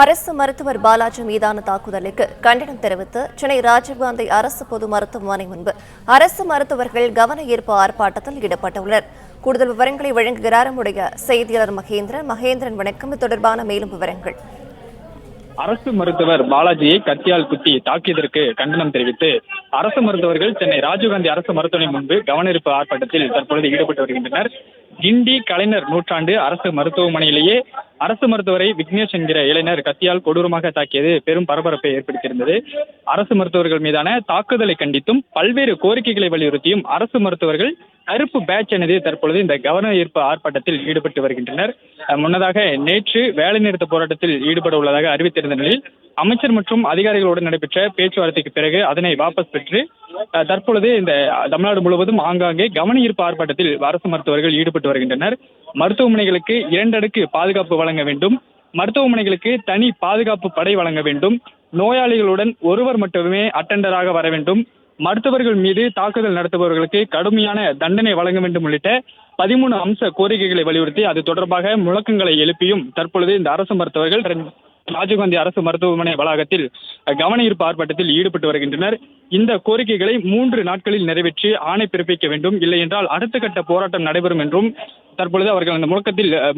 அரசு மருத்துவர் பாலாஜி மீதான தாக்குதலுக்கு கண்டனம் தெரிவித்து சென்னை ராஜீவ்காந்தி அரசு பொது மருத்துவமனை முன்பு அரசு மருத்துவர்கள் கவன ஈர்ப்பு ஆர்ப்பாட்டத்தில் ஈடுபட்டுள்ளனர். கூடுதல் விவரங்களை வழங்குகிறார் நம்முடைய செய்தியாளர் மகேந்திரன். வணக்கம். இது தொடர்பான மேலும் விவரங்கள். அரசு மருத்துவர் பாலாஜியை கத்தியால் குத்தி தாக்கியதற்கு கண்டனம் தெரிவித்து அரசு மருத்துவர்கள் சென்னை ராஜீவ்காந்தி அரசு மருத்துவமனை முன்பு கவனஈர்ப்பு ஆர்ப்பாட்டத்தில் தற்பொழுது ஈடுபட்டு வருகின்றனர். கிண்டி கலைஞர் நூற்றாண்டு அரசு மருத்துவமனையிலேயே அரசு மருத்துவரை விக்னேஷ் என்கிற இளைஞர் கத்தியால் கொடூரமாக தாக்கியது பெரும் பரபரப்பை ஏற்படுத்தியிருந்தது. அரசு மருத்துவர்கள் மீதான தாக்குதலை கண்டித்தும் பல்வேறு கோரிக்கைகளை வலியுறுத்தியும் அரசு மருத்துவர்கள் கருப்பு பேட்ச் அணிந்து தற்பொழுது இந்த கவன ஈர்ப்பு ஆர்ப்பாட்டத்தில் ஈடுபட்டு வருகின்றனர். முன்னதாக நேற்று வேலைநிறுத்த போராட்டத்தில் ஈடுபட உள்ளதாக அறிவித்திருந்த நிலையில் அமைச்சர் மற்றும் அதிகாரிகளுடன் நடைபெற்ற பேச்சுவார்த்தைக்கு பிறகு அதனை வாபஸ் பெற்று தற்பொழுது இந்த தமிழ்நாடு முழுவதும் ஆங்காங்கே கவன ஈர்ப்பு ஆர்ப்பாட்டத்தில் அரசு மருத்துவர்கள் ஈடுபட்டு வருகின்றனர். மருத்துவமனைகளுக்கு 2 அடுக்கு பாதுகாப்பு வழங்க வேண்டும், மருத்துவமனைகளுக்கு தனி பாதுகாப்பு படை வழங்க வேண்டும், நோயாளிகளுடன் ஒருவர் மட்டுமே அட்டெண்டராக வர வேண்டும், மருத்துவர்கள் மீது தாக்குதல் நடத்துபவர்களுக்கு கடுமையான தண்டனை வழங்க வேண்டும் உள்ளிட்ட 13 அம்ச கோரிக்கைகளை வலியுறுத்தி அது தொடர்பாக முழக்கங்களை எழுப்பியும் தற்பொழுது இந்த அரசு மருத்துவர்கள் ராஜீவ்காந்தி அரசு மருத்துவமனை வளாகத்தில் கவன ஈர்ப்பு ஆர்ப்பாட்டத்தில் ஈடுபட்டு வருகின்றனர். இந்த கோரிக்கைகளை 3 நாட்களில் நிறைவேற்றி ஆணை பிறப்பிக்க வேண்டும், இல்லை என்றால் அடுத்த கட்ட போராட்டம் நடைபெறும் என்றும் தற்பொழுது அவர்கள் அந்த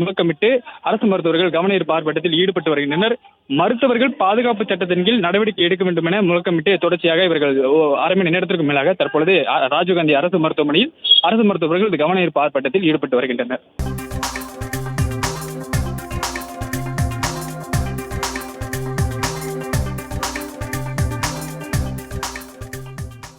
முழக்கமிட்டு அரசு மருத்துவர்கள் கவன ஈர்ப்பு ஆர்ப்பாட்டத்தில் ஈடுபட்டு வருகின்றனர். மருத்துவர்கள் பாதுகாப்பு சட்டத்தின் கீழ் நடவடிக்கை எடுக்க வேண்டும் என முழக்கமிட்டு தொடர்ச்சியாக இவர்கள் அரை மணி நேரத்திற்கு மேலாக தற்பொழுது ராஜீவ்காந்தி அரசு மருத்துவமனையில் அரசு மருத்துவர்கள் கவன ஈர்ப்பு ஆர்ப்பாட்டத்தில் ஈடுபட்டு வருகின்றனர்.